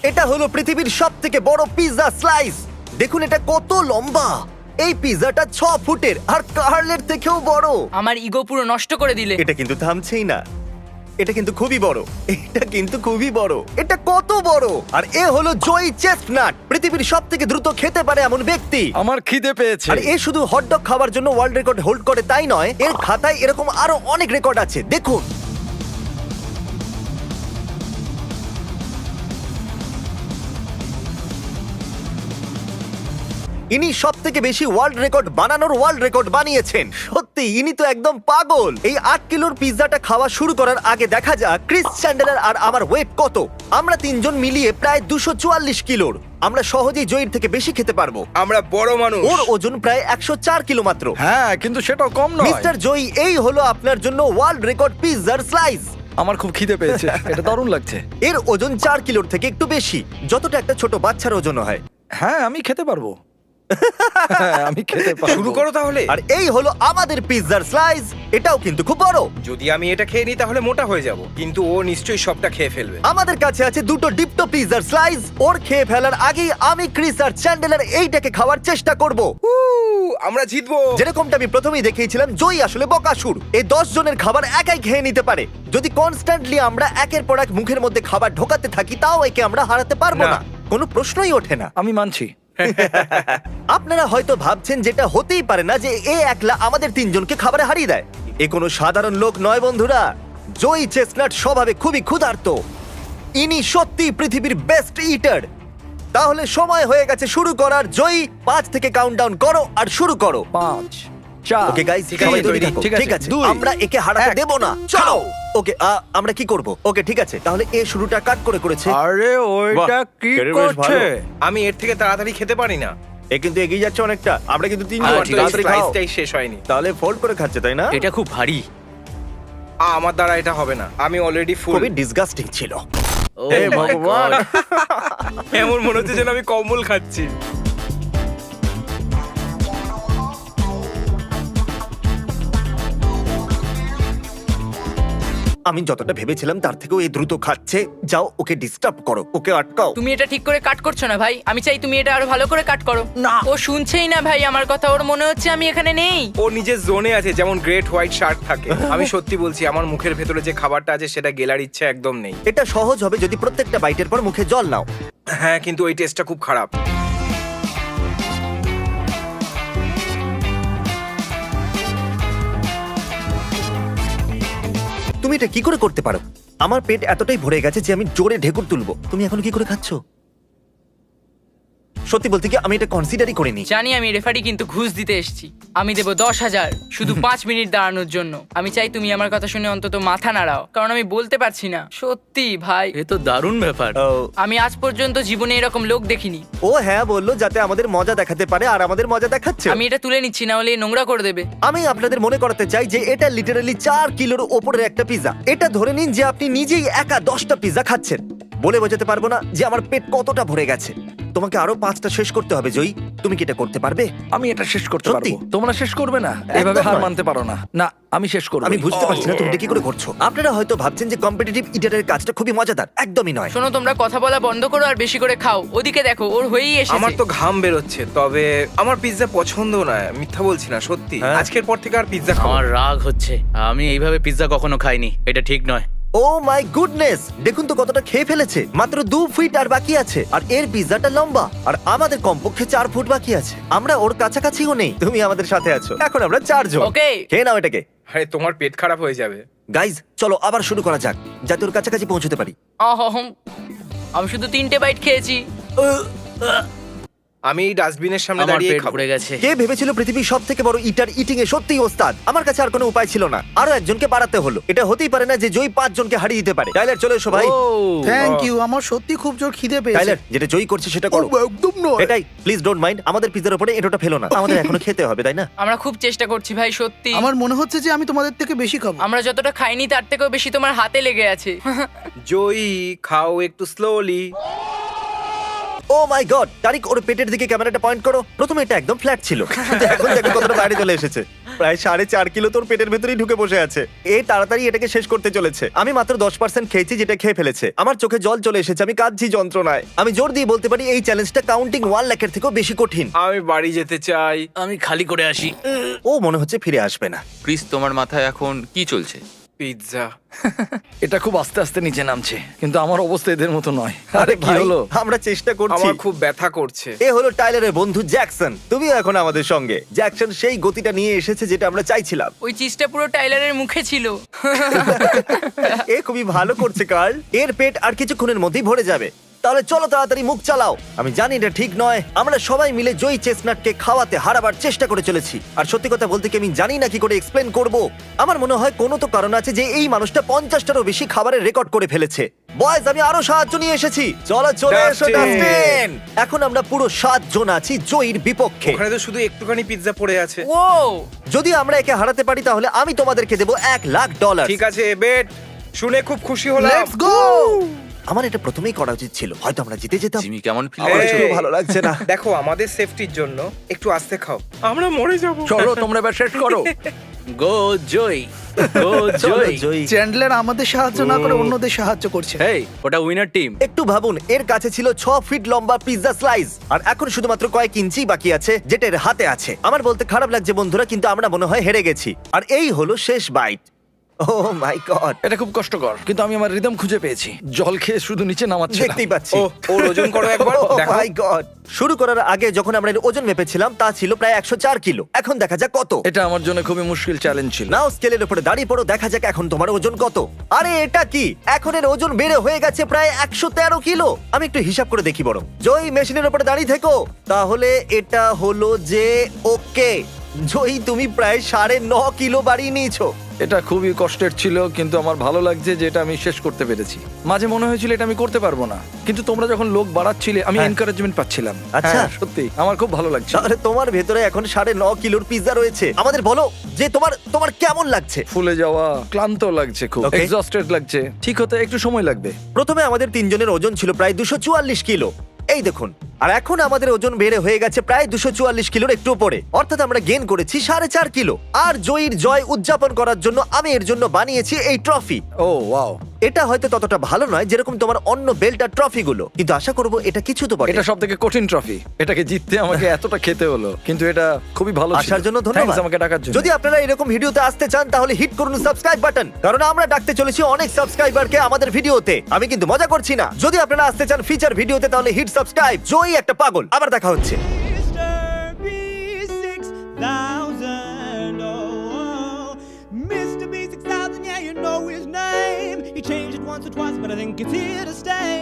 এটা হলো পৃথিবীর সব থেকে বড় পিৎজা স্লাইস। দেখুন এটা কত লম্বা। এই পিৎজাটা 6 ফুটের আর কার্লের থেকেও বড়। আমার ইগো পুরো নষ্ট করে দিলে। এটা কিন্তু থামছেই না, এটা কিন্তু খুবই বড়, এটা কিন্তু খুবই বড়। এটা কত বড়! আর এ হলো জয়ী চেস্টনাট, পৃথিবীর সব থেকে দ্রুত খেতে পারে এমন ব্যক্তি। আমার খিদে পেয়েছে। আর এ শুধু হটডগ খাওয়ার জন্য ওয়ার্ল্ড রেকর্ড হোল্ড করে তাই নয়, এর খাতায় এরকম আরো অনেক রেকর্ড আছে। দেখুন ইনি সব থেকে বেশি ওয়ার্ল্ড রেকর্ড বানানোর ওয়ার্ল্ড রেকর্ড বানিয়েছেন। সত্যি ইনি তো একদম পাগল। এই 8 কিলোর পিৎজাটা খাওয়া শুরু করার আগে দেখা যাক ক্রিস চ্যান্ডেলার আর আমার ওয়েট কত। আমরা তিনজন মিলিয়ে প্রায় 244 কিলোর। আমরা সহজেই জয়ীর থেকে বেশি খেতে পারবো। আমরা বড় মানুষ। ওর ওজন প্রায় 104 কিলো মাত্র। হ্যাঁ, কিন্তু সেটাও কম নয়। মিস্টার জয়ী, এই হলো আপনার জন্য ওয়ার্ল্ড রেকর্ড পিৎজার স্লাইস। আমার খুব খিদে পেয়েছে, এটা দারুণ লাগছে। এর ওজন 4 কিলোর থেকে একটু বেশি, যতটা একটা ছোট বাচ্চার ওজন হয়। হ্যাঁ, আমি খেতে পারবো। হ্যাঁ, আমি খেতে পারবো। শুরু করো তাহলে। আর এই হলো আমাদের পিৎজার স্লাইস। এটাও কিন্তু খুব বড়। যদি আমি এটা খেয়ে নিই তাহলে মোটা হয়ে যাব, কিন্তু ও নিশ্চয়ই সবটা খেয়ে ফেলবে। আমাদের কাছে আছে দুটো ডিপটো পিৎজার স্লাইস। ওর খেয়ে ফেলার আগেই আমি, ক্রিস আর চ্যান্ডেলার এইটাকে খাওয়ার চেষ্টা করব। আমরা জিতবো। যেরকমটা আমি প্রথমেই দেখিয়েছিলাম, জয়ী আসলে বকাসুর। এই 10 জনের খাবার একাই খেয়ে নিতে পারে। যদি কনস্ট্যান্টলি আমরা একের পর এক মুখের মধ্যে খাবার ঢোকাতে থাকি, তাও একে আমরা হারাতে পারবো না। না। কোনো প্রশ্নই ওঠে না। আমি মানছি। আপনারা হয়তো ভাবছেন যেটা হতেই পারে না যে এ একলা আমাদের তিনজনকে খাবারে হারিয়ে দেয়। এ কোনো সাধারণ লোক নয় বন্ধুরা। জয়ী চেস্টনাট স্বভাবে খুবই ক্ষুধার্ত। ইনি সত্যি পৃথিবীর বেস্ট ইটার। তাহলে সময় হয়ে গেছে শুরু করার। জয়ী 5 থেকে কাউন্টডাউন করো আর শুরু করো। 5, 4। ওকে গাইস, ঠিক আছে, সবাই তৈরি তৈরি। থাকো। ঠিক আছে, ঠিক আছে, 2, আমরা একে হারাতে 1, দেব না। চলো। ওকে, আমরা কি করব? ওকে ঠিক আছে, তাহলে এ শুরুটা কাট করে করেছে। আরে ওইটা বাহ, কি এটা বেশ করছে? ভালো। আমি এর থেকে তাড়াতাড়ি খেতে পারি না। এ কিন্তু এগিয়ে যাচ্ছে অনেকটা। আমরা কিন্তু তিনজন আমার আছি, তো এই তাড়াতাড়ি খাও। স্লাইসটাই শেষ হয়নি। তাহলে ফোল্ড করে খাচ্ছে তাই না? এটা খুব ভারী। আমার দ্বারা এটা হবে না, আমি অলরেডি ফুল। খুবই ডিসগাস্টিং ছিল। ও হে মাই ভগবান। গড। এমন মনে হচ্ছে যেন আমি কম্বল খাচ্ছি। আমি যতটা ভেবেছিলাম তার থেকেও এই দ্রুত খাচ্ছে। যাও ওকে ডিস্টার্ব করো, ওকে আটকাও। তুমি এটা ঠিক করে কাট করছো না ভাই। আমি চাই তুমি এটা আরো ভালো করে কাট করো। না। ও শুনছেই না ভাই আমার কথা। ওর মনে হচ্ছে আমি এখানে নেই। ও নিজের জোনে আছে, যেমন গ্রেট হোয়াইট শার্ক থাকে। আমি সত্যি বলছি, আমার মুখের ভেতরে যে খাবারটা আছে সেটা গেলার ইচ্ছা একদম নেই। এটা সহজ হবে যদি প্রত্যেকটা বাইটের পর মুখে জল নাও। হ্যাঁ, কিন্তু ওই টেস্টটা খুব খারাপ। তুমি এটা কি করে করতে পারো? আমার পেট এতটাই ভরে গেছে যে আমি জোরে ঢেকুর তুলবো। তুমি এখন কি করে খাচ্ছো? সত্যি বলতে কি আমি এটা কনসিডারই করিনি। জানি আমি রেফারি, কিন্তু ঘুষ দিতে এসেছি। আমি দেবো 10,000 শুধু 5 মিনিট দাঁড়ানোর জন্য। আমি চাই তুমি আমার কথা শুনে অন্তত মাথা নাড়াও, কারণ আমি বলতে পারছি না। সত্যি ভাই, এ তো দারুণ ব্যাপার। ও, আমি আজ পর্যন্ত জীবনে এরকম লোক দেখিনি। ও হ্যাঁ বললো যাতে আমাদের মজা দেখাতে পারে, আর আমাদের মজা দেখাচ্ছে। আমি এটা তুলে নিচ্ছি, না হলে এ নোংরা করে দেবে। আমি আপনাদের মনে করাতে চাই যে এটা লিটারালি 4 কিলোর ওপরের একটা পিৎজা। এটা ধরে নিন যে আপনি নিজেই একা 10টা পিৎজা খাচ্ছেন। বলে বোঝাতে পারবো না যে আমার পেট কতটা ভরে গেছে। তোমাকে আরো 5টা শেষ করতে হবে জয়ী। তুমি কি এটা করতে পারবে? আমি এটা শেষ করতে সত্যি? পারবো। তোমরা শেষ করবে না, এভাবে হার নয়। মানতে পারো না। না, আমি শেষ করব। আমি বুঝতে পারছি না তুমি এটা কি করে করছো। আপনারা হয়তো ভাবছেন যে কম্পিটিটিভ ইটারের কাজটা খুবই মজাদার। একদমই নয়। শোনো, তোমরা কথা বলা বন্ধ করো আর বেশি করে খাও। ওদিকে দেখো, ওর হয়েই এসেছে। আমার তো ঘাম বেরোচ্ছে, তবে আমার পিৎজা পছন্দ না। মিথ্যা বলছি না, সত্যি। হ্যাঁ। আজকের পর থেকে আর পিৎজা খাবো আমার না। রাগ হচ্ছে। আমি এইভাবে পিৎজা কখনো খাইনি, এটা ঠিক নয়। ও মাই গুডনেস, দেখুন তো কতটা খেয়ে ফেলেছে। মাত্র 2 ফিট আর বাকি আছে। আর এর পিৎজাটা লম্বা, আর আমাদের কমপক্ষে 4 ফুট বাকি আছে। আমরা ওর কাছাকাছিও নেই। তুমি আমাদের সাথে আছো। এখন আমরা 4 জন। ওকে। খেয়ে নাও এটাকে। আরে তোমার পেট খারাপ হয়ে যাবে। গাইজ চলো আবার শুরু করা যাক, যাতে ওর কাছাকাছি পৌঁছতে পারি। অহম, আমি শুধু 3টে বাইট খেয়েছি। আমি এই ডাস্টবিনের সামনে আমার দাঁড়িয়ে পেট খাবো। ভরে গেছে। কে ভেবেছিল পৃথিবীর সব থেকে বড় ইটার ইটিং এ সত্যিই ওস্তাদ? আমার কাছে আর কোনো উপায় ছিল না, আরো একজনকে বাড়াতে হলো। এটা হতেই পারে না যে জয়ী 5 জনকে হারিয়ে দিতে পারে। টাইলার চলে এসো ভাই। ও থ্যাংক ইউ, আমার সত্যি খুব জোর খিদে পেয়েছে। টাইলার যেটা জয়ী করছে সেটা করো। ও, একদম নয়। এটাই, প্লিজ ডোন্ট মাইন্ড। আমাদের পিৎজার উপরে এটোটা ফেলো না। আমাদের এখনো খেতে হবে তাই না? আমরা খুব চেষ্টা করছি ভাই, সত্যি। আমার মনে হচ্ছে যে আমি তোমাদের থেকে বেশি খাবো। আমরা যতটা খাইনি তার থেকেও বেশি তোমার হাতে লেগে আছে। জয়ী, খাও একটু স্লোলি। ও মাই গড, তারিক ওর পেটের দিকে ক্যামেরাটা পয়েন্ট করো। প্রথমে এটা একদম ফ্ল্যাট ছিল, কিন্তু এখন দেখো কতটা বাইরে চলে এসেছে। প্রায় 4.5 কিলো তোর পেটের ভেতরেই ঢুকে বসে আছে। এ তাড়াতাড়ি এটাকে শেষ করতে চলেছে। আমি মাত্র 10% খেয়েছি, যেটা খেয়ে ফেলেছে। আমার চোখে জল চলে এসেছে, আমি কাঁদছি যন্ত্রণায়। আমি জোর দিয়ে বলতে পারি এই চ্যালেঞ্জটা কাউন্টিং 1 লাখের থেকেও বেশি কঠিন। আমি বাড়ি যেতে চাই। আমি খালি করে আসি। ও মনে হচ্ছে ফিরে আসবে না। ক্রিস, তোমার মাথায় এখন কি চলছে? পিৎজা। এটা খুব আস্তে আস্তে নিচে নামছে, কিন্তু আমার অবস্থা এদের মতো নয়। আরে কি ভাই, হলো? আমরা চেষ্টা করছি। আমার খুব ব্যথা করছে। এ হলো টাইলারের বন্ধু জ্যাকসন। তুমিও এখন আমাদের সঙ্গে। জ্যাকসন সেই গতিটা নিয়ে এসেছে যেটা আমরা চাইছিলাম। ওই চিজটা পুরো টাইলারের মুখে ছিল। এ খুবই ভালো করছে কার্ল। এর পেট আর কিছুক্ষণের মধ্যেই ভরে যাবে। তাহলে চলো তাড়াতাড়ি মুখ চালাও। আমি জানি এটা ঠিক নয়। আমরা সবাই মিলে জয়ী চেস্টনাটকে খাওয়াতে হারাবার চেষ্টা করে চলেছি। আর সত্যি কথা বলতে কি আমি জানি না কি করে এক্সপ্লেন করব। আমার মনে হয় কোনো তো কারণ আছে যে এই মানুষটা 50টারও বেশি খাবারের রেকর্ড করে ফেলেছে। বয়েজ, আমি আরো সাহায্য নিয়ে এসেছি। চলো চলে এসো ডাস্টিন। ডাস্টিন। এখন আমরা পুরো 7 জন আছি জয়ীর বিপক্ষে। ওখানে তো শুধু একটুখানি পিৎজা পড়ে আছে। ও যদি আমরা একে হারাতে পারি তাহলে আমি তোমাদেরকে দেবো $1,00,000। ঠিক আছে বেট, শুনে খুব খুশি হলাম। Let's go. আমার এটা প্রথমেই করা উচিত ছিল, হয়তো আমরা জিতে যেতাম। জিমি কেমন ফিল আমার করছো? একটু ভালো লাগছে না। দেখো, আমাদের সেফটির জন্য একটু আস্তে খাও, আমরা মরে যাব। চলো তোমরা এবার সেট করো। গো জয়, গো চলো, জয়। জয়ী। চ্যান্ডলার আমাদের সাহায্য না করে অন্যদের সাহায্য করছে। হেই, ওটা উইনার টিম। একটু ভাবুন, এর কাছে ছিল 6 ফিট লম্বা পিৎজা স্লাইস, আর এখন শুধুমাত্র কয়েক ইঞ্চি বাকি আছে যেটা এর হাতে আছে। আমার বলতে খারাপ লাগছে বন্ধুরা, কিন্তু আমরা মনে হয় হেরে গেছি। আর এই হলো শেষ বাইট। ও মাই গড, এটা খুব কষ্টকর, কিন্তু আমি আমার রিদম খুঁজে পেয়েছি। জল খেয়ে শুধু নিচে নামাচ্ছি। দেখতেই পাচ্ছি। ও, ওর ওজন করো একবার, দেখো। মাই গড। শুরু করার আগে যখন আমরা এর ওজন মেপেছিলাম তা ছিল প্রায় 104 কিলো। এখন দেখা যাক কত। এটা আমার জন্য খুবই মুশকিল চ্যালেঞ্জ ছিল। নাও স্কেলের উপরে দাঁড়িয়ে পড়ো, দেখা যাক এখন তোমার ওজন কত। আরে এটা কি, এখন এর ওজন বেড়ে হয়ে গেছে প্রায় 113 কিলো। আমি একটু হিসাব করে দেখি বরং। জয়ী, মেশিনের উপরে দাঁড়িয়ে থেকো। তাহলে এটা হলো যে ওকে জয়ী, তুমি প্রায় 9.5 কিলো বাড়িয়ে নিয়েছো। এটা খুবই কষ্টের ছিল, কিন্তু আমার ভালো লাগছে যে এটা আমি শেষ করতে পেরেছি। মাঝে মনে হয়েছিল এটা আমি করতে পারবো না, কিন্তু তোমরা যখন লোক বাড়াচ্ছিলে আমি হ্যাঁ। এনকারেজমেন্ট পাচ্ছিলাম। আচ্ছা। হ্যাঁ, সত্যি আমার খুব ভালো লাগছে। তাহলে তোমার ভেতরে এখন 9.5 কিলোর পিৎজা রয়েছে। আমাদের বলো যে তোমার কেমন লাগছে। ফুলে যাওয়া, ক্লান্ত লাগছে, খুব Okay. এক্সস্টেড লাগছে। ঠিক হতে একটু সময় লাগবে। প্রথমে আমাদের তিনজনের ওজন ছিল প্রায় 244 কিলো, এই দেখুন। আর এখন আমাদের ওজন বেড়ে হয়ে গেছে প্রায় 244 কিলোর একটু উপরে, অর্থাৎ আমরা গেইন করেছি 4.5 কিলো। আর জয়ীর জয় উদযাপন করার জন্য আমি এর জন্য বানিয়েছি এই ট্রফি। ও ওয়াও, এটা হয়তো ততটা ভালো নয় যেরকম তোমার অন্য বেল্ট আর ট্রফি গুলো, কিন্তু আশা করবো এটা কিছু তো বটে। এটা সবথেকে কঠিন ট্রফি। এটাকে জিততে আমাকে এতটা খেতে হলো, কিন্তু এটা খুবই ভালো ছিল। আসার জন্য ধন্যবাদ। Thanks আমাকে ডাকার জন্য। যদি আপনারা এরকম ভিডিওতে আসতে চান তাহলে হিট করুন সাবস্ক্রাইব বাটন, কারণ আমরা ডাকতে চলেছি অনেক সাবস্ক্রাইবারকে আমাদের ভিডিওতে। আমি কিন্তু মজা করছি না। যদি আপনারা আসতে চান ফিচার ভিডিওতে তাহলে হিট সাবস্ক্রাইব। জয়ী একটা পাগল। আবার দেখা হচ্ছে। Mr. B6000, oh, Mr. B6000, yeah, you know his name. He changed it once or twice, but I think it's here to stay.